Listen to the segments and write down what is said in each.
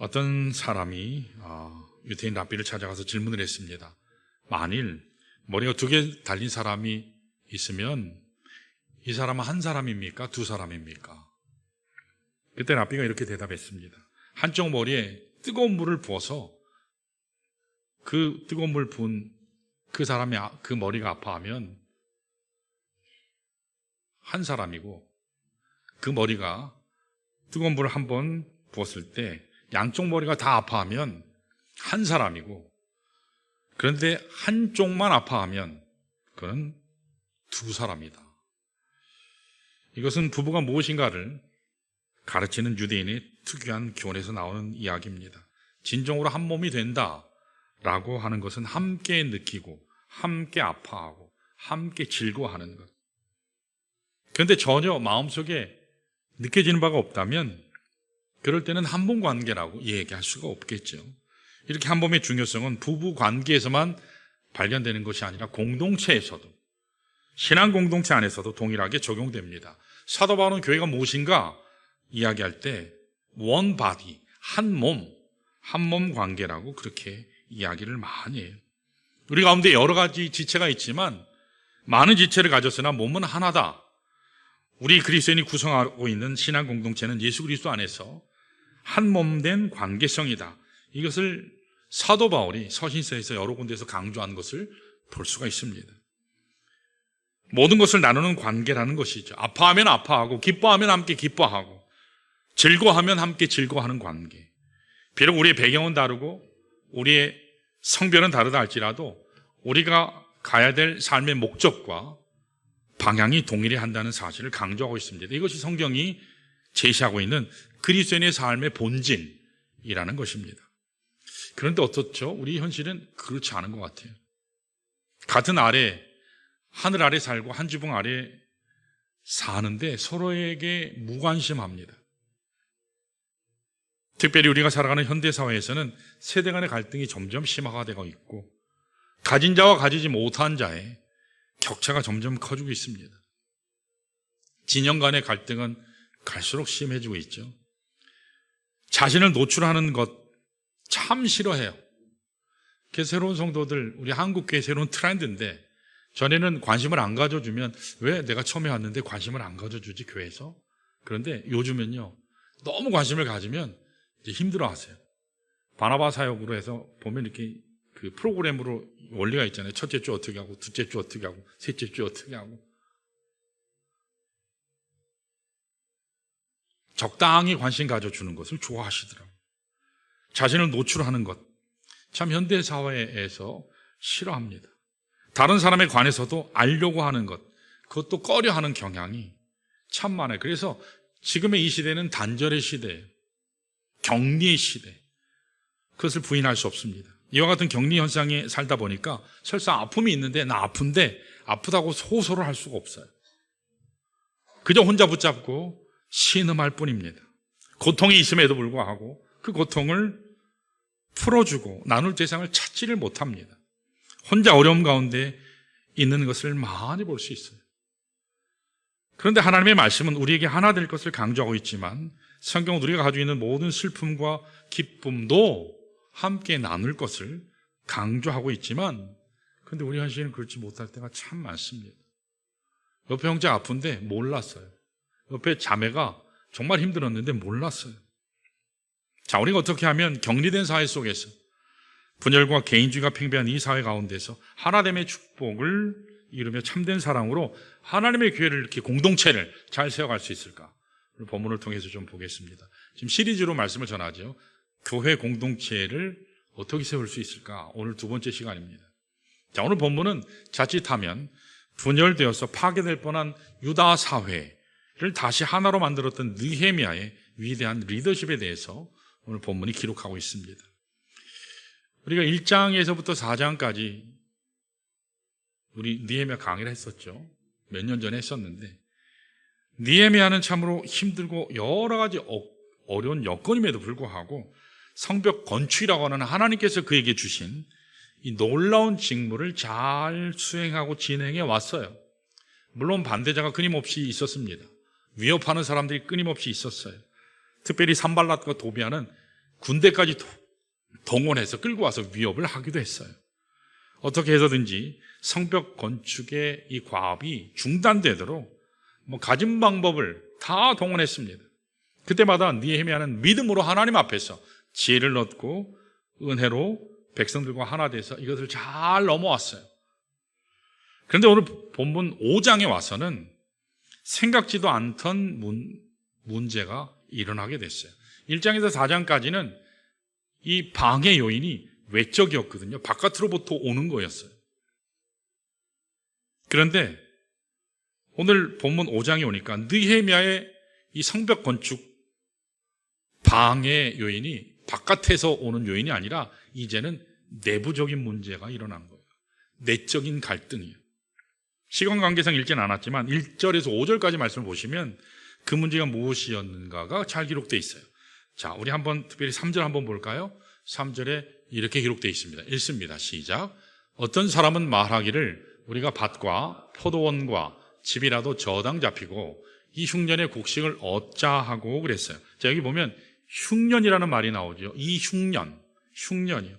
어떤 사람이 유대인 랍비를 찾아가서 질문을 했습니다. 만일 머리가 2개 달린 사람이 있으면 이 사람은 한 사람입니까? 2사람입니까? 그때 랍비가 이렇게 대답했습니다. 한쪽 머리에 뜨거운 물을 부어서 그 뜨거운 물 부은 그 사람이 그 머리가 아파하면 한 사람이고, 그 머리가 뜨거운 물을 한 번 부었을 때 양쪽 머리가 다 아파하면 한 사람이고, 그런데 한쪽만 아파하면 그건 2사람이다. 이것은 부부가 무엇인가를 가르치는 유대인의 특유한 교훈에서 나오는 이야기입니다. 진정으로 한 몸이 된다라고 하는 것은 함께 느끼고 함께 아파하고 함께 즐거워하는 것. 그런데 전혀 마음속에 느껴지는 바가 없다면 그럴 때는 한 몸 관계라고 얘기할 수가 없겠죠. 이렇게 한 몸의 중요성은 부부 관계에서만 발견되는 것이 아니라 공동체에서도, 신앙 공동체 안에서도 동일하게 적용됩니다. 사도 바울은 교회가 무엇인가 이야기할 때 one body, 한 몸 관계라고 그렇게 이야기를 많이 해요. 우리 가운데 여러 가지 지체가 있지만 많은 지체를 가졌으나 몸은 하나다. 우리 그리스도인이 구성하고 있는 신앙 공동체는 예수 그리스도 안에서 한 몸 된 관계성이다. 이것을 사도 바울이 서신서에서 여러 군데에서 강조한 것을 볼 수가 있습니다. 모든 것을 나누는 관계라는 것이죠. 아파하면 아파하고 기뻐하면 함께 기뻐하고 즐거워하면 함께 즐거워하는 관계. 비록 우리의 배경은 다르고 우리의 성별은 다르다 할지라도 우리가 가야 될 삶의 목적과 방향이 동일해한다는 사실을 강조하고 있습니다. 이것이 성경이 제시하고 있는 그리스도인의 삶의 본질이라는 것입니다. 그런데 어떻죠? 우리 현실은 그렇지 않은 것 같아요. 같은 하늘 아래 살고 한 지붕 아래 사는데 서로에게 무관심합니다. 특별히 우리가 살아가는 현대사회에서는 세대 간의 갈등이 점점 심화되고 있고 가진 자와 가지지 못한 자의 격차가 점점 커지고 있습니다. 진영 간의 갈등은 갈수록 심해지고 있죠. 자신을 노출하는 것 참 싫어해요. 그래서 새로운 성도들, 우리 한국교회 새로운 트렌드인데 전에는 관심을 안 가져주면 왜 내가 처음에 왔는데 관심을 안 가져주지 교회에서? 그런데 요즘은요, 너무 관심을 가지면 이제 힘들어하세요. 바나바 사역으로 해서 보면 이렇게 그 프로그램으로 원리가 있잖아요. 첫째 주 어떻게 하고, 둘째 주 어떻게 하고, 셋째 주 어떻게 하고. 적당히 관심 가져주는 것을 좋아하시더라고요. 자신을 노출하는 것, 참 현대사회에서 싫어합니다. 다른 사람에 관해서도 알려고 하는 것, 그것도 꺼려하는 경향이 참 많아요. 그래서 지금의 이 시대는 단절의 시대예요. 격리의 시대. 그것을 부인할 수 없습니다. 이와 같은 격리 현상에 살다 보니까 설사 아픔이 있는데 나 아픈데 아프다고 호소를 할 수가 없어요. 그저 혼자 붙잡고 신음할 뿐입니다. 고통이 있음에도 불구하고 그 고통을 풀어주고 나눌 대상을 찾지를 못합니다. 혼자 어려움 가운데 있는 것을 많이 볼 수 있어요. 그런데 하나님의 말씀은 우리에게 하나 될 것을 강조하고 있지만 성경은 우리가 가지고 있는 모든 슬픔과 기쁨도 함께 나눌 것을 강조하고 있지만 그런데 우리 현실은 그렇지 못할 때가 참 많습니다. 옆에 형제가 아픈데 몰랐어요. 옆에 자매가 정말 힘들었는데 몰랐어요. 자, 우리가 어떻게 하면 격리된 사회 속에서 분열과 개인주의가 팽배한 이 사회 가운데서 하나됨의 축복을 이루며 참된 사랑으로 하나님의 교회를 이렇게 공동체를 잘 세워갈 수 있을까? 오늘 본문을 통해서 좀 보겠습니다. 지금 시리즈로 말씀을 전하죠. 교회 공동체를 어떻게 세울 수 있을까? 오늘 2번째 시간입니다. 자, 오늘 본문은 자칫하면 분열되어서 파괴될 뻔한 유다 사회를 다시 하나로 만들었던 느헤미야의 위대한 리더십에 대해서 오늘 본문이 기록하고 있습니다. 우리가 1장에서부터 4장까지 우리 느헤미야 강의를 했었죠. 몇 년 전에 했었는데 느헤미야는 참으로 힘들고 여러 가지 어려운 여건임에도 불구하고 성벽 건축이라고 하는 하나님께서 그에게 주신 이 놀라운 직무를 잘 수행하고 진행해 왔어요. 물론 반대자가 끊임없이 있었습니다. 위협하는 사람들이 끊임없이 있었어요. 특별히 산발랏과 도비아는 군대까지 동원해서 끌고 와서 위협을 하기도 했어요. 어떻게 해서든지 성벽 건축의 이 과업이 중단되도록 가진 방법을 다 동원했습니다. 그때마다 느헤미야는 믿음으로 하나님 앞에서 지혜를 얻고 은혜로 백성들과 하나 돼서 이것을 잘 넘어왔어요. 그런데 오늘 본문 5장에 와서는 생각지도 않던 문제가 일어나게 됐어요. 1장에서 4장까지는 이 방해 요인이 외적이었거든요. 바깥으로부터 오는 거였어요. 그런데 오늘 본문 5장에 오니까 느헤미야의 이 성벽 건축 방해 요인이 바깥에서 오는 요인이 아니라 이제는 내부적인 문제가 일어난 거예요. 내적인 갈등이에요. 시간 관계상 읽지는 않았지만 1절에서 5절까지 말씀을 보시면 그 문제가 무엇이었는가가 잘 기록되어 있어요. 자, 우리 한번 특별히 3절 한번 볼까요? 3절에 이렇게 기록되어 있습니다. 읽습니다. 시작. 어떤 사람은 말하기를 우리가 밭과 포도원과 집이라도 저당 잡히고 이 흉년의 곡식을 얻자 하고 그랬어요. 자, 여기 보면 흉년이라는 말이 나오죠. 이 흉년이요.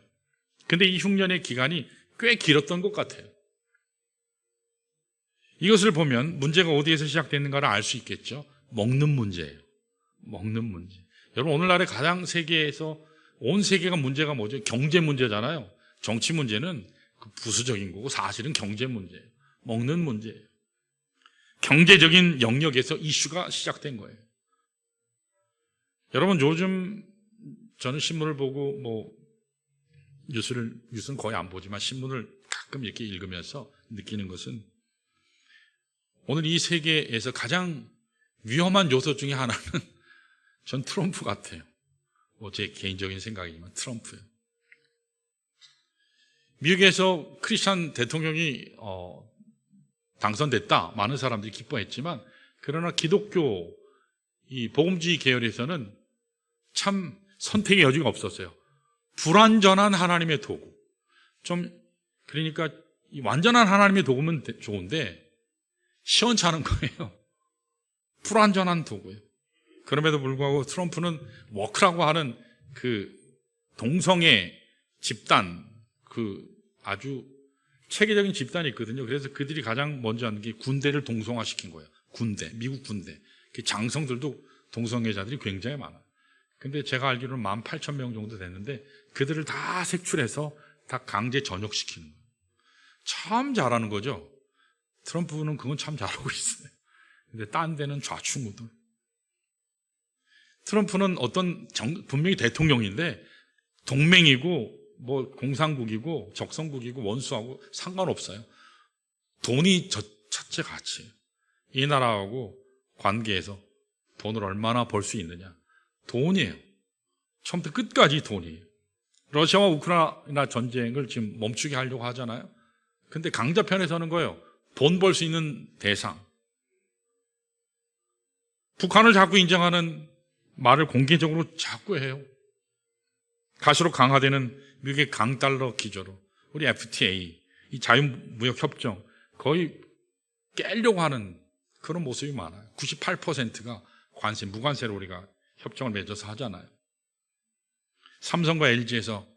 근데 이 흉년의 기간이 꽤 길었던 것 같아요. 이것을 보면 문제가 어디에서 시작됐는가를 알 수 있겠죠. 먹는 문제예요. 먹는 문제. 여러분, 오늘날에 가장 세계에서 온 세계가 문제가 뭐죠? 경제 문제잖아요. 정치 문제는 부수적인 거고 사실은 경제 문제예요. 먹는 문제예요. 경제적인 영역에서 이슈가 시작된 거예요. 여러분, 요즘 저는 신문을 보고 뉴스는 거의 안 보지만 신문을 가끔 이렇게 읽으면서 느끼는 것은 오늘 이 세계에서 가장 위험한 요소 중에 하나는 전 트럼프 같아요. 제 개인적인 생각이지만 트럼프예요. 미국에서 크리스찬 대통령이 당선됐다. 많은 사람들이 기뻐했지만 그러나 기독교 이 복음주의 계열에서는 참 선택의 여지가 없었어요. 불완전한 하나님의 도구. 그러니까 완전한 하나님의 도구면 좋은데 시원찮은 거예요. 불완전한 도구예요. 그럼에도 불구하고 트럼프는 워크라고 하는 그 동성애 집단, 아주 체계적인 집단이 있거든요. 그래서 그들이 가장 먼저 하는 게 군대를 동성화시킨 거예요. 미국 군대. 장성들도 동성애자들이 굉장히 많아요. 근데 제가 알기로는 18,000명 정도 됐는데 그들을 다 색출해서 다 강제 전역시키는 거예요. 참 잘하는 거죠. 트럼프는 그건 참 잘하고 있어요. 근데 딴 데는 좌충우돌. 트럼프는 분명히 대통령인데 동맹이고 공산국이고 적성국이고 원수하고 상관없어요. 돈이 첫째 가치예요. 이 나라하고 관계에서 돈을 얼마나 벌 수 있느냐. 돈이에요. 처음부터 끝까지 돈이에요. 러시아와 우크라이나 전쟁을 지금 멈추게 하려고 하잖아요. 근데 강자편에 서는 거예요. 돈 벌 수 있는 대상. 북한을 자꾸 인정하는 말을 공개적으로 자꾸 해요. 갈수록 강화되는 미국의 강달러 기조로 우리 FTA, 이 자유무역협정 거의 깨려고 하는 그런 모습이 많아요. 98%가 무관세로 우리가 협정을 맺어서 하잖아요. 삼성과 LG에서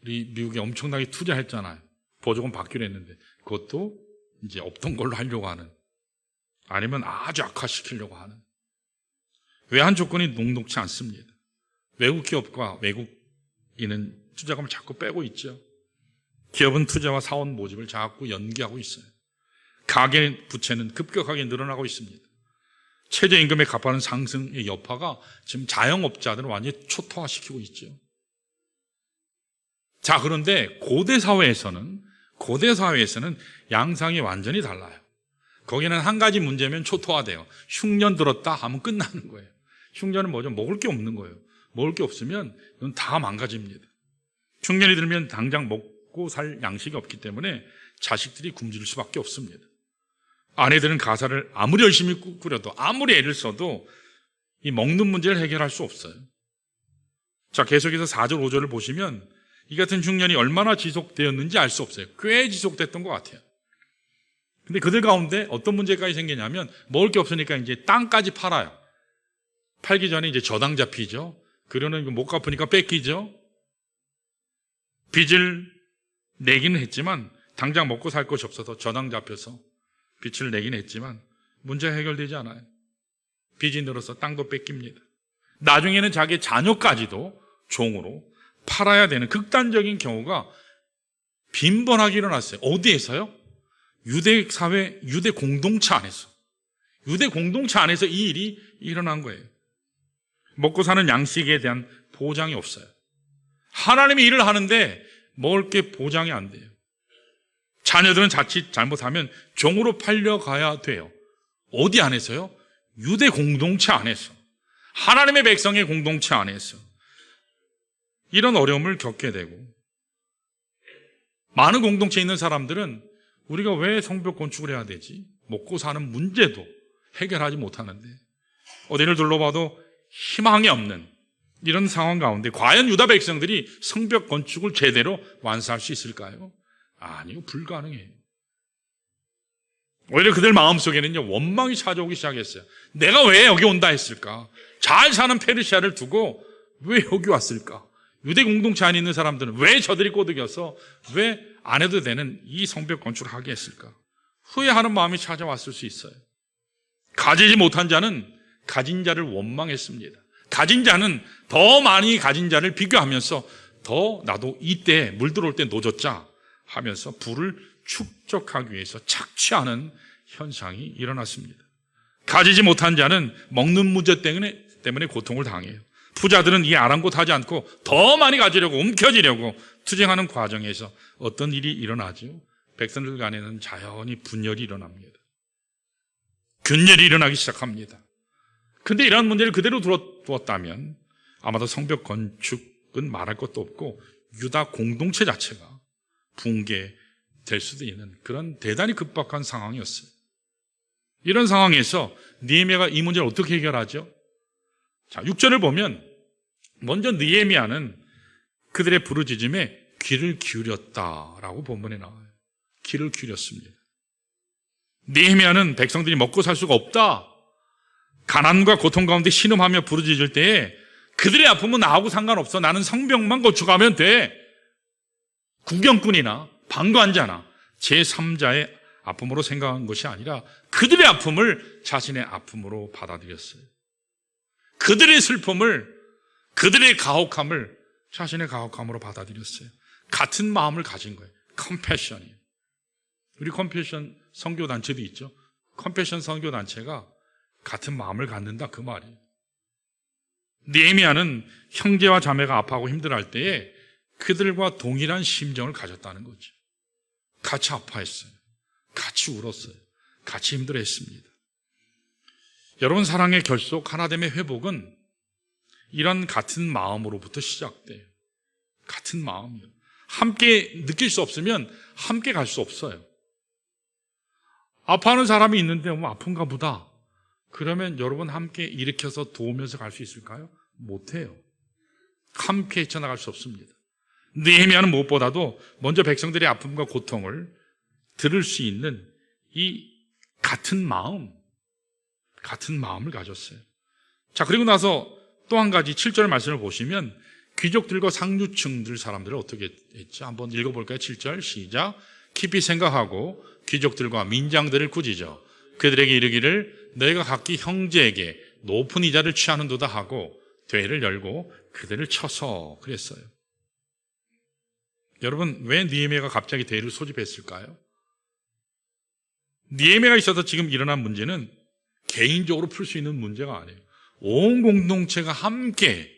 우리 미국에 엄청나게 투자했잖아요. 보조금 받기로 했는데 그것도 이제 없던 걸로 하려고 하는, 아니면 아주 악화시키려고 하는. 외환 조건이 녹록지 않습니다. 외국 기업과 외국인은 투자금을 자꾸 빼고 있죠. 기업은 투자와 사원 모집을 자꾸 연기하고 있어요. 가계 부채는 급격하게 늘어나고 있습니다. 최저임금에 값하는 상승의 여파가 지금 자영업자들을 완전히 초토화시키고 있죠. 자, 그런데 고대 사회에서는 양상이 완전히 달라요. 거기는 한 가지 문제면 초토화돼요. 흉년 들었다 하면 끝나는 거예요. 흉년은 뭐죠? 먹을 게 없는 거예요. 먹을 게 없으면 이건 다 망가집니다. 흉년이 들면 당장 먹고 살 양식이 없기 때문에 자식들이 굶주릴 수밖에 없습니다. 아내들은 가사를 아무리 열심히 꾸려도, 아무리 애를 써도 이 먹는 문제를 해결할 수 없어요. 자, 계속해서 4절, 5절을 보시면 이 같은 흉년이 얼마나 지속되었는지 알 수 없어요. 꽤 지속됐던 것 같아요. 근데 그들 가운데 어떤 문제까지 생기냐면 먹을 게 없으니까 이제 땅까지 팔아요. 팔기 전에 이제 저당 잡히죠. 그러는 못 갚으니까 뺏기죠. 빚을 내기는 했지만 당장 먹고 살 것이 없어서 저당 잡혀서 빚을 내긴 했지만 문제 해결되지 않아요. 빚이 늘어서 땅도 뺏깁니다. 나중에는 자기 자녀까지도 종으로 팔아야 되는 극단적인 경우가 빈번하게 일어났어요. 어디에서요? 유대 사회, 유대 공동체 안에서. 유대 공동체 안에서 이 일이 일어난 거예요. 먹고 사는 양식에 대한 보장이 없어요. 하나님이 일을 하는데 먹을 게 보장이 안 돼요. 자녀들은 자칫 잘못하면 종으로 팔려가야 돼요. 어디 안에서요? 유대 공동체 안에서. 하나님의 백성의 공동체 안에서. 이런 어려움을 겪게 되고, 많은 공동체에 있는 사람들은 우리가 왜 성벽 건축을 해야 되지? 먹고 사는 문제도 해결하지 못하는데, 어디를 둘러봐도 희망이 없는 이런 상황 가운데 과연 유다 백성들이 성벽 건축을 제대로 완수할 수 있을까요? 아니요, 불가능해요. 오히려 그들 마음속에는요, 원망이 찾아오기 시작했어요. 내가 왜 여기 온다 했을까? 잘 사는 페르시아를 두고 왜 여기 왔을까? 유대 공동체 안에 있는 사람들은 왜 저들이 꼬드겨서 왜 안 해도 되는 이 성벽 건축을 하게 했을까? 후회하는 마음이 찾아왔을 수 있어요. 가지지 못한 자는 가진 자를 원망했습니다. 가진 자는 더 많이 가진 자를 비교하면서 더 나도 이때 물 들어올 때 노졌자 하면서 부를 축적하기 위해서 착취하는 현상이 일어났습니다. 가지지 못한 자는 먹는 문제 때문에 고통을 당해요. 부자들은 이 아랑곳하지 않고 더 많이 가지려고 움켜쥐려고 투쟁하는 과정에서 어떤 일이 일어나죠? 백성들 간에는 자연히 분열이 일어납니다. 균열이 일어나기 시작합니다. 근데 이러한 문제를 그대로 두었다면 아마도 성벽 건축은 말할 것도 없고 유다 공동체 자체가 붕괴될 수도 있는 그런 대단히 급박한 상황이었어요. 이런 상황에서 느헤미야가 이 문제를 어떻게 해결하죠? 자, 6절을 보면 먼저 느헤미야는 그들의 부르짖음에 귀를 기울였다라고 본문에 나와요. 귀를 기울였습니다. 느헤미야는 백성들이 먹고 살 수가 없다, 가난과 고통 가운데 신음하며 부르짖을 때에 그들의 아픔은 나하고 상관없어, 나는 성벽만 건축하면 돼, 구경꾼이나 방관자나 제3자의 아픔으로 생각한 것이 아니라 그들의 아픔을 자신의 아픔으로 받아들였어요. 그들의 슬픔을, 그들의 가혹함을 자신의 가혹함으로 받아들였어요. 같은 마음을 가진 거예요. 컴패션이에요. 우리 컴패션 선교단체도 있죠. 컴패션 선교단체가 같은 마음을 갖는다, 그 말이에요. 느헤미야는 형제와 자매가 아파하고 힘들어할 때에 그들과 동일한 심정을 가졌다는 거죠. 같이 아파했어요. 같이 울었어요. 같이 힘들어했습니다. 여러분, 사랑의 결속, 하나됨의 회복은 이런 같은 마음으로부터 시작돼요. 같은 마음이요. 함께 느낄 수 없으면 함께 갈 수 없어요. 아파하는 사람이 있는데 아픈가 보다, 그러면 여러분 함께 일으켜서 도우면서 갈 수 있을까요? 못해요. 함께 헤쳐나갈 수 없습니다. 느헤미야는 무엇보다도 먼저 백성들의 아픔과 고통을 들을 수 있는 이 같은 마음을 가졌어요. 자, 그리고 나서 또 한 가지 7절 말씀을 보시면 귀족들과 상류층들 사람들을 어떻게 했죠? 한번 읽어볼까요? 7절 시작. 깊이 생각하고 귀족들과 민장들을 꾸짖어 그들에게 이르기를 너희가 각기 형제에게 높은 이자를 취하는도다 하고 되를 열고 그들을 쳐서 그랬어요. 여러분, 왜 느헤미야가 갑자기 대를 소집했을까요? 느헤미야가 있어서 지금 일어난 문제는 개인적으로 풀 수 있는 문제가 아니에요. 온 공동체가 함께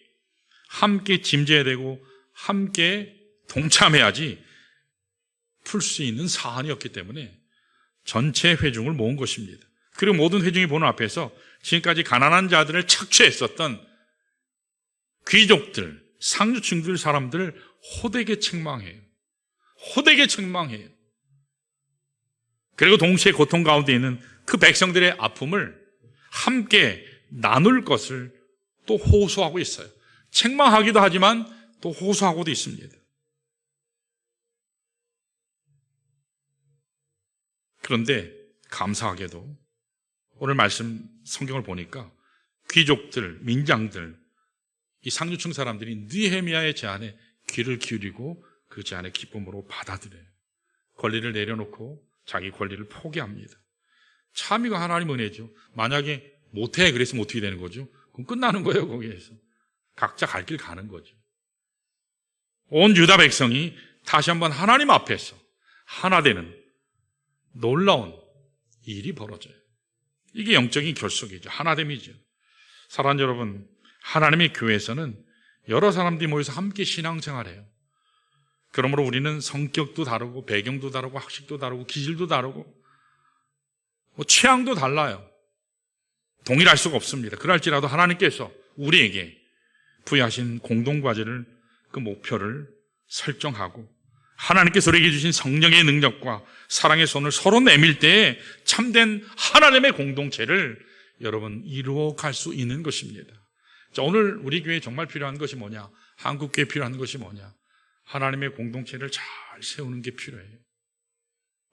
짐져야 되고 함께 동참해야지 풀 수 있는 사안이었기 때문에 전체 회중을 모은 것입니다. 그리고 모든 회중이 보는 앞에서 지금까지 가난한 자들을 착취했었던 귀족들, 상류층들 사람들을 호되게 책망해요. 호되게 책망해요. 그리고 동시에 고통 가운데 있는 그 백성들의 아픔을 함께 나눌 것을 또 호소하고 있어요. 책망하기도 하지만 또 호소하고도 있습니다. 그런데 감사하게도 오늘 말씀 성경을 보니까 귀족들, 민장들, 이 상류층 사람들이 느헤미야의 제안에 귀를 기울이고 그 제안의 기쁨으로 받아들여요. 권리를 내려놓고 자기 권리를 포기합니다. 참 이거 하나님 은혜죠. 만약에 못해 그랬으면 어떻게 되는 거죠? 그럼 끝나는 거예요. 거기에서 각자 갈 길 가는 거죠. 온 유다 백성이 다시 한번 하나님 앞에서 하나 되는 놀라운 일이 벌어져요. 이게 영적인 결속이죠. 하나됨이죠. 사랑하는 여러분, 하나님의 교회에서는 여러 사람들이 모여서 함께 신앙생활해요. 그러므로 우리는 성격도 다르고 배경도 다르고 학식도 다르고 기질도 다르고 취향도 달라요. 동일할 수가 없습니다. 그럴지라도 하나님께서 우리에게 부여하신 공동과제를 그 목표를 설정하고 하나님께서 우리에게 주신 성령의 능력과 사랑의 손을 서로 내밀 때에 참된 하나님의 공동체를 여러분 이루어갈 수 있는 것입니다. 자, 오늘 우리 교회에 정말 필요한 것이 뭐냐? 한국교회에 필요한 것이 뭐냐? 하나님의 공동체를 잘 세우는 게 필요해요.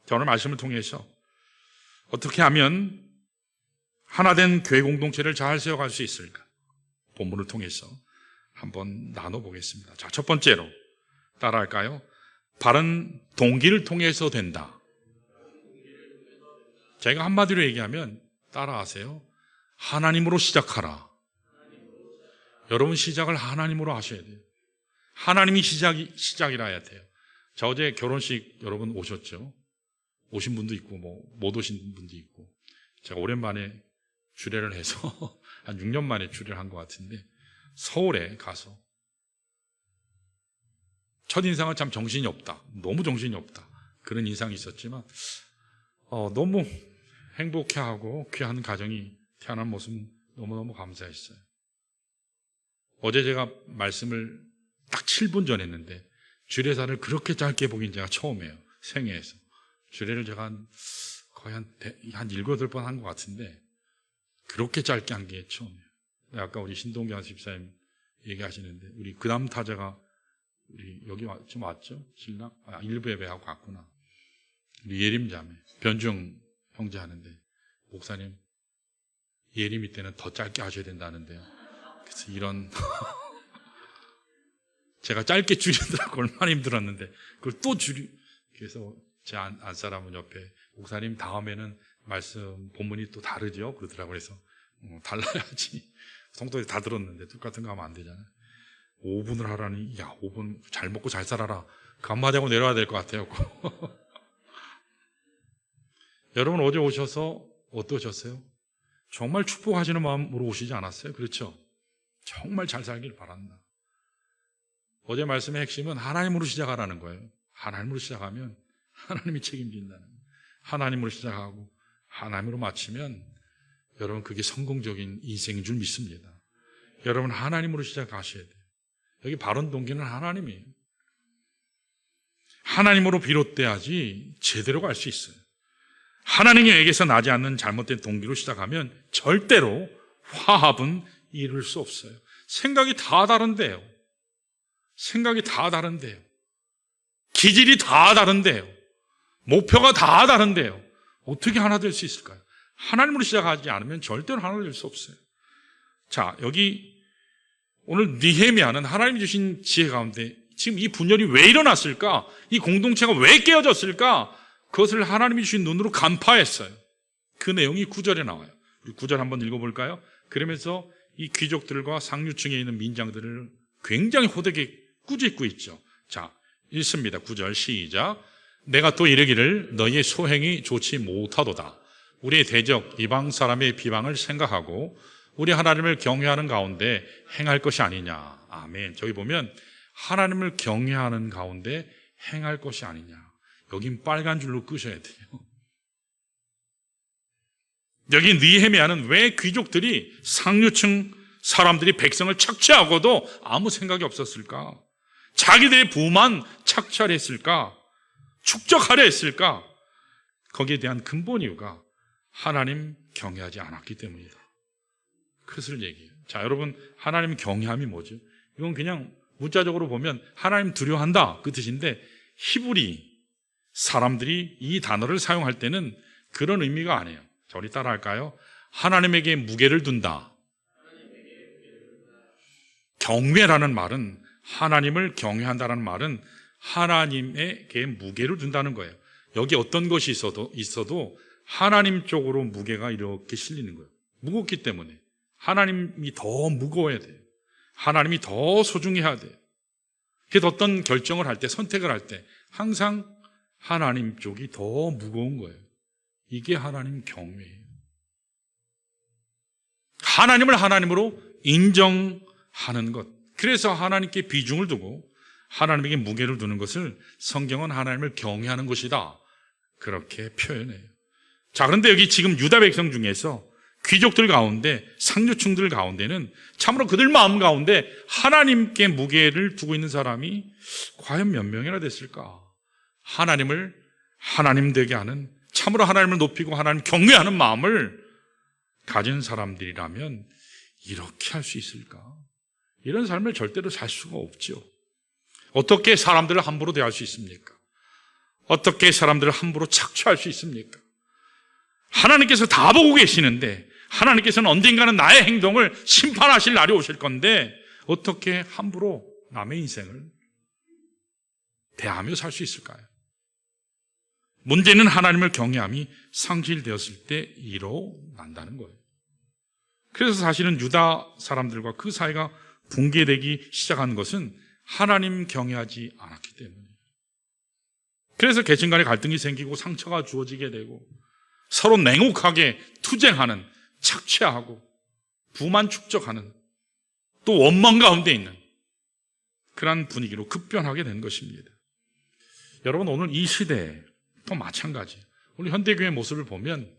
자, 오늘 말씀을 통해서 어떻게 하면 하나된 교회 공동체를 잘 세워갈 수 있을까? 본문을 통해서 한번 나눠보겠습니다. 자, 첫 번째로 따라할까요? 바른 동기를 통해서 된다. 제가 한마디로 얘기하면 따라하세요. 하나님으로 시작하라. 여러분 시작을 하나님으로 하셔야 돼요. 하나님이 시작이라 해야 돼요. 자, 어제 결혼식 여러분 오셨죠? 오신 분도 있고 못 오신 분도 있고, 제가 오랜만에 주례를 해서 한 6년 만에 주례를 한 것 같은데 서울에 가서 첫인상은 참 정신이 없다, 너무 정신이 없다, 그런 인상이 있었지만 너무 행복해하고 귀한 가정이 태어난 모습 너무너무 감사했어요. 어제 제가 말씀을 딱 7분 전 했는데 주례사를 그렇게 짧게 보긴 제가 처음이에요. 생애에서 주례를 제가 거의 한 7-8번 한 것 같은데 그렇게 짧게 한 게 처음이에요. 아까 우리 신동경 집사님 얘기하시는데 우리 그 다음 타자가 우리 여기 좀 왔죠? 신랑? 일부 예배하고 갔구나. 우리 예림 자매 변중 형제 하는데 목사님 예림이 때는 더 짧게 하셔야 된다는데요. 그래서 이런 제가 짧게 줄이더라고 얼마나 힘들었는데 그걸 또 그래서 제 안사람은 옆에 목사님 다음에는 말씀 본문이 또 다르죠? 그러더라고요. 그래서 달라야지. 성도들이 다 들었는데 똑같은 거 하면 안 되잖아요. 5분을 하라니, 야 5분 잘 먹고 잘 살아라 그 한마디 하고 내려와야 될 것 같아요. 여러분 어제 오셔서 어떠셨어요? 정말 축복하시는 마음으로 오시지 않았어요? 그렇죠? 정말 잘 살길 바란다. 어제 말씀의 핵심은 하나님으로 시작하라는 거예요. 하나님으로 시작하면 하나님이 책임진다는 거예요. 하나님으로 시작하고 하나님으로 마치면 여러분 그게 성공적인 인생인 줄 믿습니다. 여러분 하나님으로 시작하셔야 돼요. 여기 바른 동기는 하나님이에요. 하나님으로 비롯돼야지 제대로 갈 수 있어요. 하나님에게서 나지 않는 잘못된 동기로 시작하면 절대로 화합은 이룰 수 없어요. 생각이 다 다른데요. 생각이 다 다른데요. 기질이 다 다른데요. 목표가 다 다른데요. 어떻게 하나 될 수 있을까요? 하나님으로 시작하지 않으면 절대로 하나 될 수 없어요. 자, 여기 오늘 느헤미야는 하나님이 주신 지혜 가운데 지금 이 분열이 왜 일어났을까? 이 공동체가 왜 깨어졌을까? 그것을 하나님이 주신 눈으로 간파했어요. 그 내용이 9절에 나와요. 우리 9절 한번 읽어볼까요? 그러면서 이 귀족들과 상류층에 있는 민장들을 굉장히 호되게 꾸짖고 있죠. 자, 읽습니다. 9절 시작. 내가 또 이르기를 너희의 소행이 좋지 못하도다. 우리의 대적 이방 사람의 비방을 생각하고 우리 하나님을 경외하는 가운데 행할 것이 아니냐. 아멘. 저기 보면 하나님을 경외하는 가운데 행할 것이 아니냐. 여긴 빨간 줄로 끄셔야 돼요. 여기 느헤미야는 왜 귀족들이 상류층 사람들이 백성을 착취하고도 아무 생각이 없었을까? 자기들의 부만 착취하려 했을까? 축적하려 했을까? 거기에 대한 근본 이유가 하나님 경외하지 않았기 때문이다. 그것을 얘기해요. 자, 여러분 하나님 경외함이 뭐죠? 이건 그냥 문자적으로 보면 하나님 두려워한다 그 뜻인데 히브리 사람들이 이 단어를 사용할 때는 그런 의미가 아니에요. 자, 우리 따라 할까요? 하나님에게 무게를 둔다. 경외라는 말은, 하나님을 경외한다는 말은 하나님에게 무게를 둔다는 거예요. 여기 어떤 것이 있어도 하나님 쪽으로 무게가 이렇게 실리는 거예요. 무겁기 때문에 하나님이 더 무거워야 돼요. 하나님이 더 소중해야 돼요. 그래서 어떤 결정을 할 때, 선택을 할 때 항상 하나님 쪽이 더 무거운 거예요. 이게 하나님 경외예요. 하나님을 하나님으로 인정하는 것. 그래서 하나님께 비중을 두고 하나님에게 무게를 두는 것을 성경은 하나님을 경외하는 것이다, 그렇게 표현해요. 자, 그런데 여기 지금 유다 백성 중에서 귀족들 가운데, 상류층들 가운데는 참으로 그들 마음 가운데 하나님께 무게를 두고 있는 사람이 과연 몇 명이나 됐을까? 하나님을 하나님 되게 하는, 참으로 하나님을 높이고 하나님 경외하는 마음을 가진 사람들이라면 이렇게 할 수 있을까? 이런 삶을 절대로 살 수가 없죠. 어떻게 사람들을 함부로 대할 수 있습니까? 어떻게 사람들을 함부로 착취할 수 있습니까? 하나님께서 다 보고 계시는데, 하나님께서는 언젠가는 나의 행동을 심판하실 날이 오실 건데 어떻게 함부로 남의 인생을 대하며 살 수 있을까요? 문제는 하나님을 경외함이 상실되었을 때 일어난다는 거예요. 그래서 사실은 유다 사람들과 그 사이가 붕괴되기 시작한 것은 하나님 경외하지 않았기 때문이에요. 그래서 계층 간의 갈등이 생기고 상처가 주어지게 되고 서로 냉혹하게 투쟁하는, 착취하고 부만 축적하는, 또 원망 가운데 있는 그러한 분위기로 급변하게 된 것입니다. 여러분, 오늘 이 시대에 또 마찬가지예요. 오늘 현대교회 모습을 보면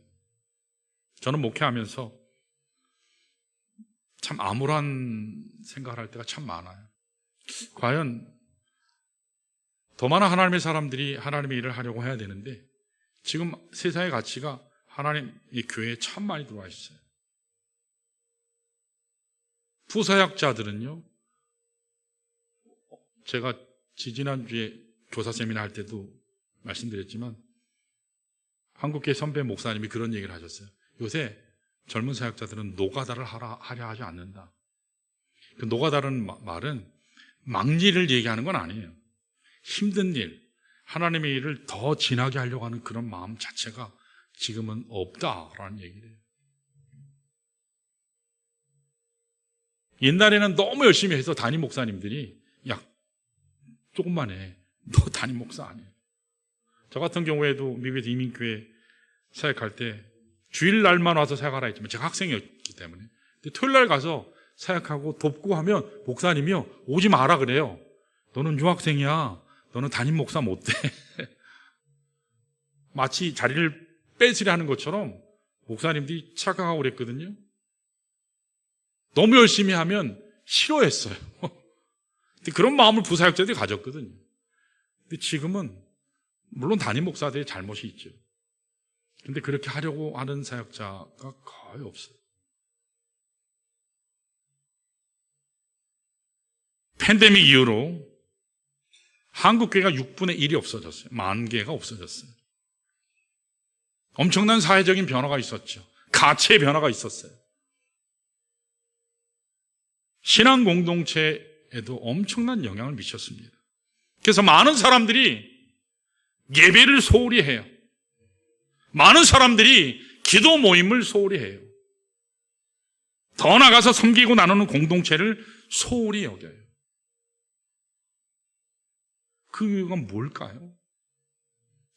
저는 목회하면서 참 암울한 생각을 할 때가 참 많아요. 과연 더 많은 하나님의 사람들이 하나님의 일을 하려고 해야 되는데 지금 세상의 가치가 하나님의 교회에 참 많이 들어와 있어요. 부사역자들은요, 제가 지지난주에 교사 세미나 할 때도 말씀드렸지만 한국교회 선배 목사님이 그런 얘기를 하셨어요. 요새 젊은 사역자들은 노가다를 하려 하지 않는다. 그 노가다라는 말은 막일을 얘기하는 건 아니에요. 힘든 일, 하나님의 일을 더 진하게 하려고 하는 그런 마음 자체가 지금은 없다라는 얘기를 해요. 옛날에는 너무 열심히 해서 담임 목사님들이 야, 조금만 해. 너 담임 목사 아니에요. 저 같은 경우에도 미국에서 이민교회 사역할 때 주일날만 와서 사역하라 했지만 제가 학생이었기 때문에 토요일날 가서 사역하고 돕고 하면 목사님이요, 오지 마라 그래요. 너는 유학생이야. 너는 담임 목사 못 돼. 마치 자리를 뺏으려 하는 것처럼 목사님들이 착각하고 그랬거든요. 너무 열심히 하면 싫어했어요. 근데 그런 마음을 부사역자들이 가졌거든요. 근데 지금은 물론 담임 목사들의 잘못이 있죠. 근데 그렇게 하려고 하는 사역자가 거의 없어요. 팬데믹 이후로 한국교회가 6분의 1이 없어졌어요. 10,000개가 없어졌어요. 엄청난 사회적인 변화가 있었죠. 가치의 변화가 있었어요. 신앙 공동체에도 엄청난 영향을 미쳤습니다. 그래서 많은 사람들이 예배를 소홀히 해요. 많은 사람들이 기도 모임을 소홀히 해요. 더 나가서 섬기고 나누는 공동체를 소홀히 여겨요. 그 이유가 뭘까요?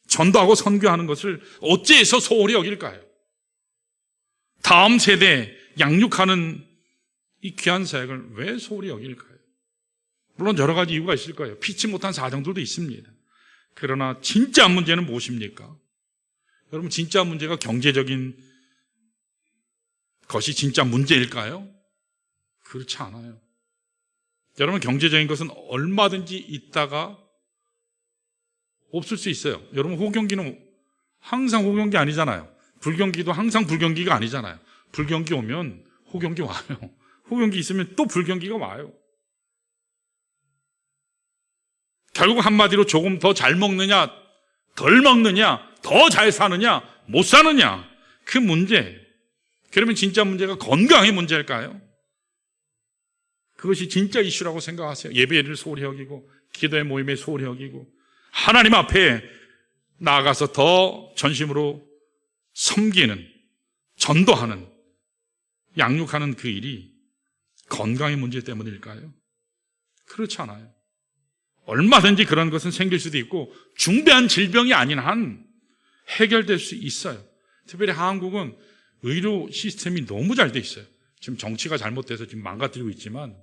전도하고 선교하는 것을 어째서 소홀히 여길까요? 다음 세대 양육하는 이 귀한 사역을 왜 소홀히 여길까요? 물론 여러 가지 이유가 있을 거예요. 피치 못한 사정들도 있습니다. 그러나 진짜 문제는 무엇입니까? 여러분, 진짜 문제가 경제적인 것이 진짜 문제일까요? 그렇지 않아요. 여러분, 경제적인 것은 얼마든지 있다가 없을 수 있어요. 여러분, 호경기는 항상 호경기 아니잖아요. 불경기도 항상 불경기가 아니잖아요. 불경기 오면 호경기 와요. 호경기 있으면 또 불경기가 와요. 결국 한마디로 조금 더 잘 먹느냐, 덜 먹느냐, 더 잘 사느냐, 못 사느냐, 그 문제. 그러면 진짜 문제가 건강의 문제일까요? 그것이 진짜 이슈라고 생각하세요. 예배를 소홀히 여기고 기도의 모임에 소홀히 여기고 하나님 앞에 나아가서 더 전심으로 섬기는, 전도하는, 양육하는 그 일이 건강의 문제 때문일까요? 그렇지 않아요. 얼마든지 그런 것은 생길 수도 있고 중대한 질병이 아닌 한 해결될 수 있어요. 특별히 한국은 의료 시스템이 너무 잘 돼 있어요. 지금 정치가 잘못돼서 지금 망가뜨리고 있지만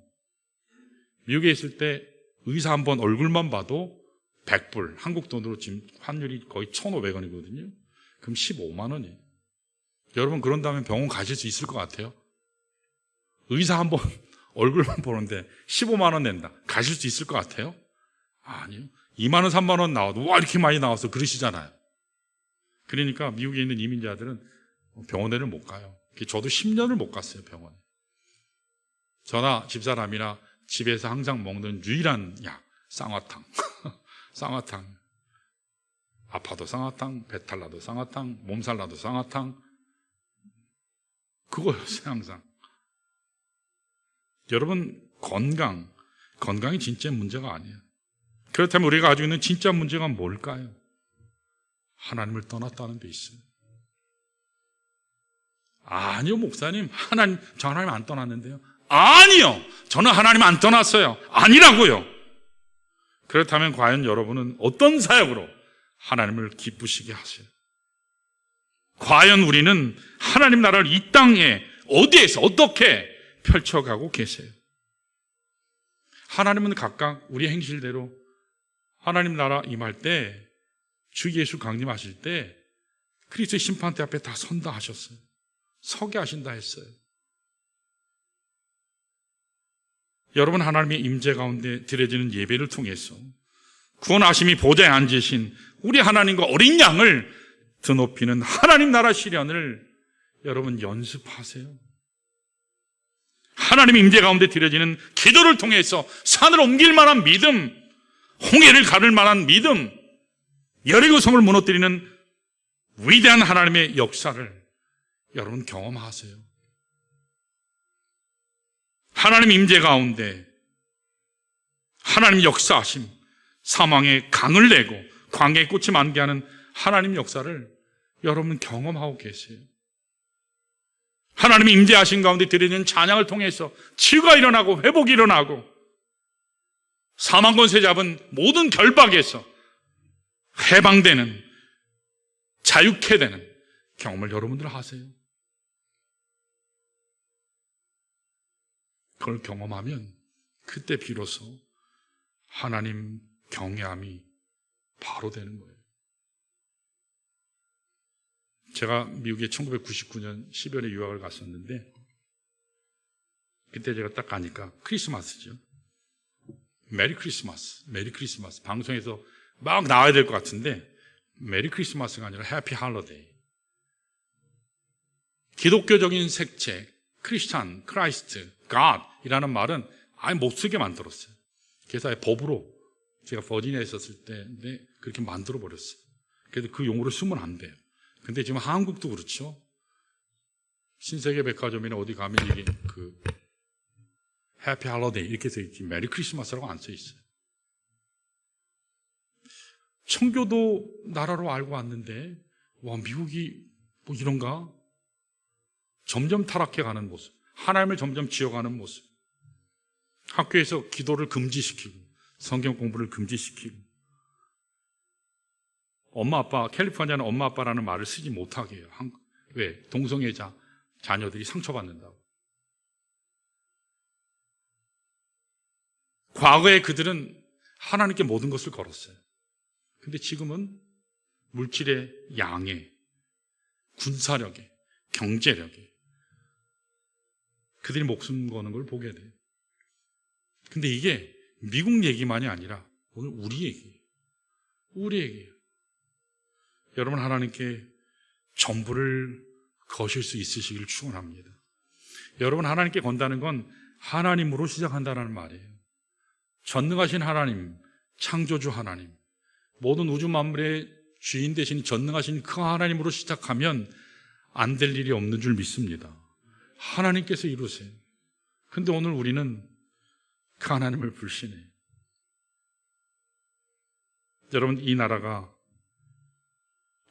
미국에 있을 때 의사 한 번 얼굴만 봐도 100불, 한국 돈으로 지금 환율이 거의 1,500원이거든요. 그럼 15만 원이에요. 여러분 그런다면 병원 가실 수 있을 것 같아요? 의사 한 번 얼굴만 보는데 15만 원 낸다. 가실 수 있을 것 같아요? 아니요. 2만 원, 3만 원 나와도 와 이렇게 많이 나와서 그러시잖아요. 그러니까 미국에 있는 이민자들은 병원에를 못 가요. 저도 10년을 못 갔어요, 병원에. 저나 집사람이나 집에서 항상 먹는 유일한 약, 쌍화탕. 쌍화탕. 아파도 쌍화탕, 배탈 나도 쌍화탕, 몸살 나도 쌍화탕. 그거였어요, 항상. 여러분, 건강이 진짜 문제가 아니에요. 그렇다면 우리가 가지고 있는 진짜 문제가 뭘까요? 하나님을 떠났다는 데 있어요. 아니요, 목사님. 저 하나님 안 떠났는데요. 아니요! 저는 하나님 안 떠났어요. 아니라고요. 그렇다면 과연 여러분은 어떤 사역으로 하나님을 기쁘시게 하세요? 과연 우리는 하나님 나라를 이 땅에 어디에서 어떻게 펼쳐가고 계세요? 하나님은 각각 우리 행실대로 하나님 나라 임할 때, 주 예수 강림하실 때 그리스도의 심판대 앞에 다 선다 하셨어요. 서게 하신다 했어요. 여러분, 하나님의 임재 가운데 드려지는 예배를 통해서 구원하심이 보좌에 앉으신 우리 하나님과 어린 양을 드높이는 하나님 나라 실현을 여러분 연습하세요. 하나님의 임재 가운데 드려지는 기도를 통해서 산을 옮길 만한 믿음, 홍해를 가를 만한 믿음, 여리고 성을 무너뜨리는 위대한 하나님의 역사를 여러분 경험하세요. 하나님 임재 가운데 하나님 역사하심, 사망의 강을 내고 광야의 꽃이 만게 하는 하나님 역사를 여러분 경험하고 계세요. 하나님이 임재하신 가운데 드리는 찬양을 통해서 치유가 일어나고 회복이 일어나고 사망 권세 잡은 모든 결박에서 해방되는, 자유케 되는 경험을 여러분들 하세요. 그걸 경험하면 그때 비로소 하나님 경외함이 바로 되는 거예요. 제가 미국에 1999년 10월에 유학을 갔었는데 그때 제가 딱 가니까 크리스마스죠. 메리 크리스마스. 방송에서 막 나와야 될 것 같은데 메리 크리스마스가 아니라 해피 할러데이. 기독교적인 색채, 크리스찬, 크라이스트, 갓이라는 말은 아예 못 쓰게 만들었어요. 그래서 아예 법으로 제가 버지니아에 있었을 때 그렇게 만들어 버렸어요. 그래서 그 용어를 쓰면 안 돼요. 근데 지금 한국도 그렇죠. 신세계 백화점이나 어디 가면 이게 해피 할러데이 이렇게 써 있지 메리 크리스마스라고 안 써 있어요. 청교도 나라로 알고 왔는데 와 미국이 뭐 이런가? 점점 타락해가는 모습, 하나님을 점점 지어가는 모습, 학교에서 기도를 금지시키고 성경 공부를 금지시키고 엄마 아빠, 캘리포니아는 엄마 아빠라는 말을 쓰지 못하게 해요. 왜? 동성애자 자녀들이 상처받는다고. 과거에 그들은 하나님께 모든 것을 걸었어요. 근데 지금은 물질의 양에, 군사력에, 경제력에 그들이 목숨 거는 걸 보게 돼요. 근데 이게 미국 얘기만이 아니라 오늘 우리 얘기예요. 우리 얘기예요. 여러분 하나님께 전부를 거실 수 있으시기를 축원합니다. 여러분 하나님께 건다는 건 하나님으로 시작한다는 말이에요. 전능하신 하나님, 창조주 하나님, 모든 우주 만물의 주인 되신 전능하신 그 하나님으로 시작하면 안 될 일이 없는 줄 믿습니다. 하나님께서 이루세요. 근데 오늘 우리는 그 하나님을 불신해요. 여러분, 이 나라가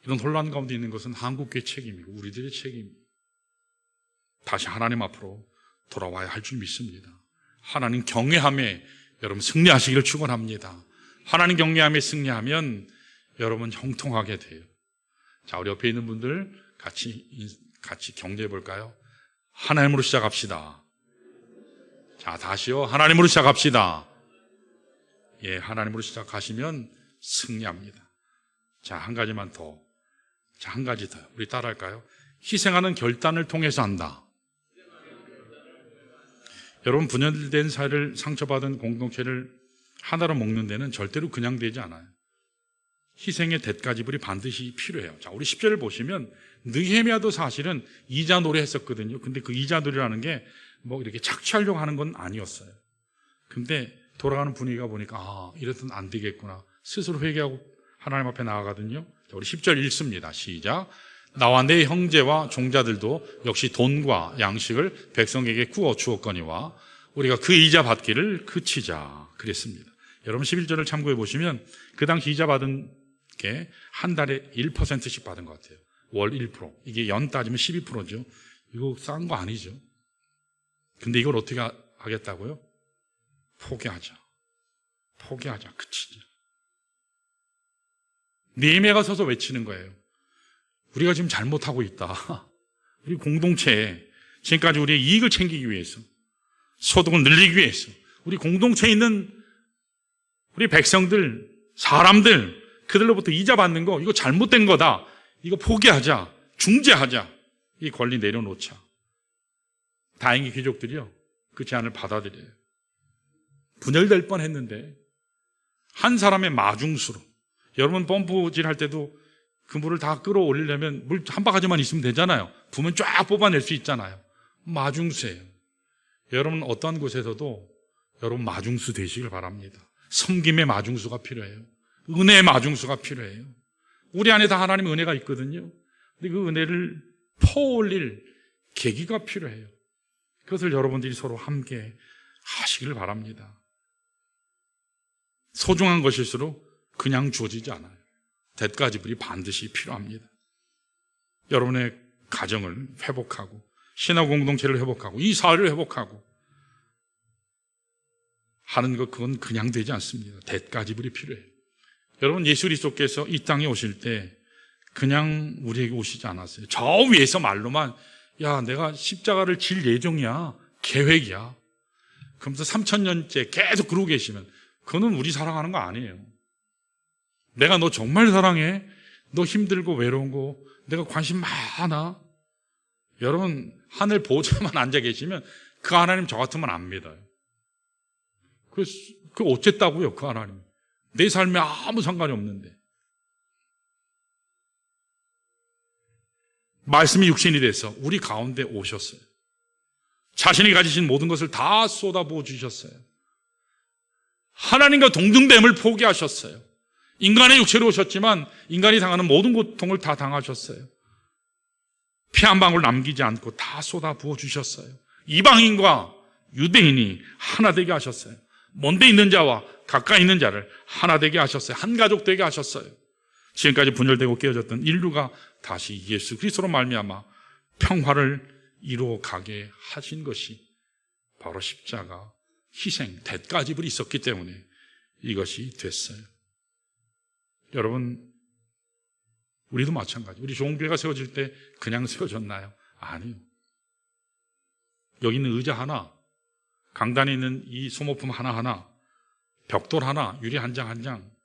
이런 혼란 가운데 있는 것은 한국교회 책임이고 우리들의 책임이에요. 다시 하나님 앞으로 돌아와야 할 줄 믿습니다. 하나님 경외함에 여러분 승리하시기를 축원합니다. 하나님 경외함에 승리하면 여러분 형통하게 돼요. 자, 우리 옆에 있는 분들 같이 경배해 볼까요? 하나님으로 시작합시다. 자, 다시요. 하나님으로 시작합시다. 예, 하나님으로 시작하시면 승리합니다. 자, 한 가지만 더. 자, 한 가지 더. 우리 따라할까요? 희생하는 결단을 통해서 한다. 여러분, 분열된 사회를 상처받은 공동체를 하나로 먹는 데는 절대로 그냥 되지 않아요. 희생의 대가지불이 반드시 필요해요. 자, 우리 10절을 보시면 느헤미야도 사실은 이자놀이 했었거든요. 근데 그 이자놀이라는 게 뭐 이렇게 착취하려고 하는 건 아니었어요. 근데 돌아가는 분위기가 보니까 이래서는 안 되겠구나. 스스로 회개하고 하나님 앞에 나아가거든요. 자, 우리 10절 읽습니다. 시작. 나와 내 형제와 종자들도 역시 돈과 양식을 백성에게 구워 주었거니와 우리가 그 이자 받기를 그치자 그랬습니다. 여러분 11절을 참고해 보시면 그 당시 이자 받은 게 한 달에 1%씩 받은 것 같아요. 월 1%. 이게 연 따지면 12%죠. 이거 싼 거 아니죠. 근데 이걸 어떻게 하겠다고요? 포기하자. 그치자. 느헤미야가 서서 외치는 거예요. 우리가 지금 잘못하고 있다. 우리 공동체에 지금까지 우리의 이익을 챙기기 위해서, 소득을 늘리기 위해서, 우리 공동체에 있는 우리 백성들, 사람들, 그들로부터 이자 받는 거, 이거 잘못된 거다. 이거 포기하자. 중재하자. 이 권리 내려놓자. 다행히 귀족들이요, 그 제안을 받아들여요. 분열될 뻔했는데 한 사람의 마중수로, 여러분 펌프질 할 때도 그 물을 다 끌어올리려면 물 한 바가지만 있으면 되잖아요. 부으면 쫙 뽑아낼 수 있잖아요. 마중수예요. 여러분 어떠한 곳에서도 여러분 마중수 되시길 바랍니다. 섬김의 마중수가 필요해요. 은혜의 마중수가 필요해요. 우리 안에 다 하나님의 은혜가 있거든요. 근데 그 은혜를 퍼올릴 계기가 필요해요. 그것을 여러분들이 서로 함께 하시길 바랍니다. 소중한 것일수록 그냥 주어지지 않아요. 대가지불이 반드시 필요합니다. 여러분의 가정을 회복하고 신앙 공동체를 회복하고 이 사회를 회복하고 하는 것, 그건 그냥 되지 않습니다. 대가지불이 필요해요. 여러분, 예수 그리스도께서 이 땅에 오실 때 그냥 우리에게 오시지 않았어요. 저 위에서 말로만 야, 내가 십자가를 질 예정이야, 계획이야. 그러면서 3000년째 계속 그러고 계시면 그거는 우리 사랑하는 거 아니에요. 내가 너 정말 사랑해. 너 힘들고 외로운 거 내가 관심 많아. 여러분, 하늘 보좌만 앉아 계시면 그 하나님 저 같으면 안 믿어요. 그 어쨌다고요, 그 하나님. 내 삶에 아무 상관이 없는데. 말씀이 육신이 돼서 우리 가운데 오셨어요. 자신이 가지신 모든 것을 다 쏟아부어 주셨어요. 하나님과 동등됨을 포기하셨어요. 인간의 육체로 오셨지만 인간이 당하는 모든 고통을 다 당하셨어요. 피 한 방울 남기지 않고 다 쏟아부어 주셨어요. 이방인과 유대인이 하나 되게 하셨어요. 먼데 있는 자와 가까이 있는 자를 하나 되게 하셨어요. 한 가족 되게 하셨어요. 지금까지 분열되고 깨어졌던 인류가 다시 예수 그리스도로 말미암아 평화를 이루어 가게 하신 것이 바로 십자가, 희생, 대가지불이 있었기 때문에 이것이 됐어요. 여러분, 우리도 마찬가지. 우리 종교회가 세워질 때 그냥 세워졌나요? 아니요. 여기 있는 의자 하나, 강단에 있는 이 소모품 하나하나, 벽돌 하나, 유리 한 장 한 장,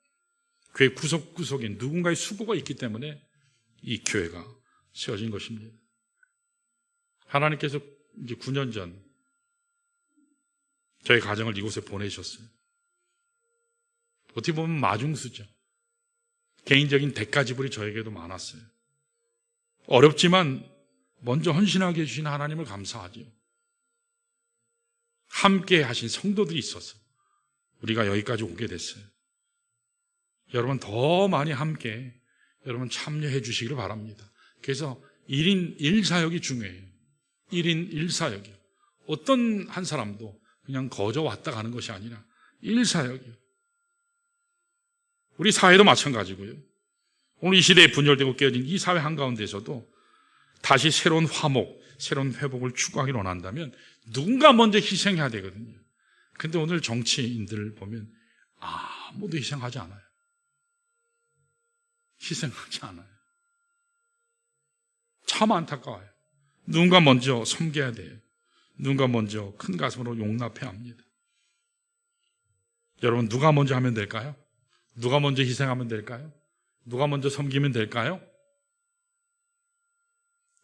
교회 구석구석에 누군가의 수고가 있기 때문에 이 교회가 세워진 것입니다. 하나님께서 이제 9년 전 저희 가정을 이곳에 보내셨어요. 어떻게 보면 마중수죠. 개인적인 대가지불이 저에게도 많았어요. 어렵지만 먼저 헌신하게 해주신 하나님을 감사하죠. 함께 하신 성도들이 있어서 우리가 여기까지 오게 됐어요. 여러분 더 많이 함께 여러분 참여해 주시기를 바랍니다. 그래서 1인 1사역이 중요해요. 1인 1사역이요. 어떤 한 사람도 그냥 거저 왔다 가는 것이 아니라 일사역이요. 우리 사회도 마찬가지고요. 오늘 이 시대에 분열되고 깨어진 이 사회 한가운데서도 다시 새로운 화목, 새로운 회복을 추구하기를 원한다면 누군가 먼저 희생해야 되거든요. 근데 오늘 정치인들을 보면 아무도 희생하지 않아요. 희생하지 않아요. 참 안타까워요. 누군가 먼저 섬겨야 돼요. 누군가 먼저 큰 가슴으로 용납해야 합니다. 여러분, 누가 먼저 하면 될까요? 누가 먼저 희생하면 될까요? 누가 먼저 섬기면 될까요?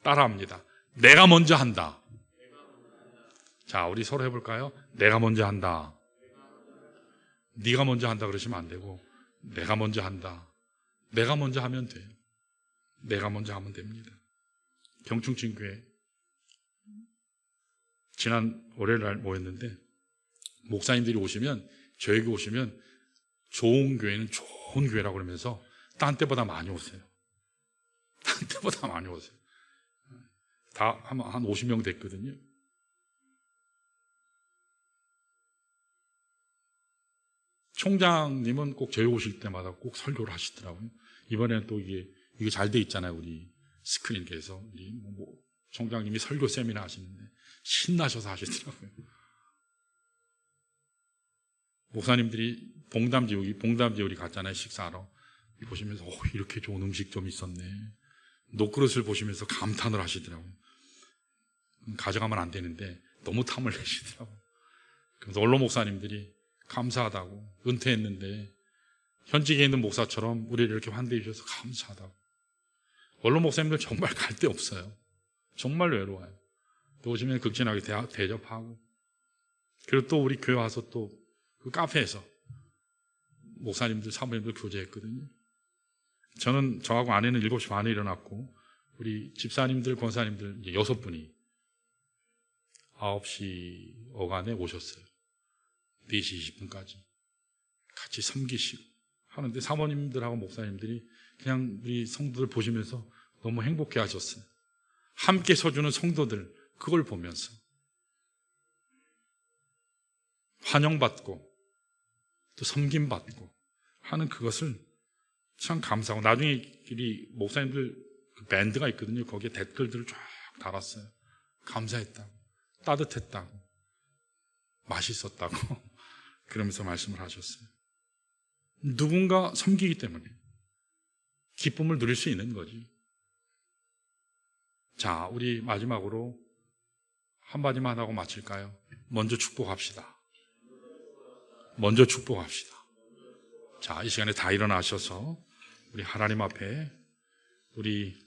따라합니다. 내가 먼저 한다. 자, 우리 서로 해볼까요? 내가 먼저 한다. 네가 먼저 한다 그러시면 안 되고 내가 먼저 한다. 내가 먼저 하면 돼요. 내가 먼저 하면 됩니다. 경충진교회 지난 월요일날 모였는데 목사님들이 오시면, 저에게 오시면 좋은 교회는 좋은 교회라고 그러면서 딴 때보다 많이 오세요. 딴 때보다 많이 오세요. 다 한 50명 됐거든요. 총장님은 꼭 저희 오실 때마다 꼭 설교를 하시더라고요. 이번에는 또 이게 잘 돼 있잖아요. 우리 스크린에서 우리 총장님이 설교 세미나 하시는데 신나셔서 하시더라고요. 목사님들이 봉담 지우리 갔잖아요. 식사하러. 보시면서 이렇게 좋은 음식 좀 있었네. 녹그릇을 보시면서 감탄을 하시더라고요. 가져가면 안 되는데 너무 탐을 내시더라고요. 그래서 원로 목사님들이 감사하다고, 은퇴했는데 현직에 있는 목사처럼 우리를 이렇게 환대해 주셔서 감사하다고. 원로 목사님들 정말 갈 데 없어요. 정말 외로워요. 또 오시면 극진하게 대접하고, 그리고 또 우리 교회 와서 또 그 카페에서 목사님들, 사모님들 교제했거든요. 저하고 아내는 7시 반에 일어났고 우리 집사님들, 권사님들 6분이 9시 어간에 오셨어요. 4시 20분까지 같이 섬기시고 하는데 사모님들하고 목사님들이 그냥 우리 성도들 보시면서 너무 행복해 하셨어요. 함께 서주는 성도들, 그걸 보면서 환영받고 또 섬김받고 하는 그것을 참 감사하고, 나중에 우리 목사님들 그 밴드가 있거든요. 거기에 댓글들을 쫙 달았어요. 감사했다고, 따뜻했다고, 맛있었다고 그러면서 말씀을 하셨어요. 누군가 섬기기 때문에 기쁨을 누릴 수 있는 거지. 자, 우리 마지막으로 한마디만 하고 마칠까요? 먼저 축복합시다. 먼저 축복합시다. 자, 이 시간에 다 일어나셔서 우리 하나님 앞에 우리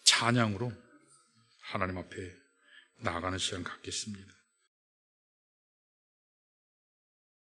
찬양으로 하나님 앞에 나아가는 시간 갖겠습니다.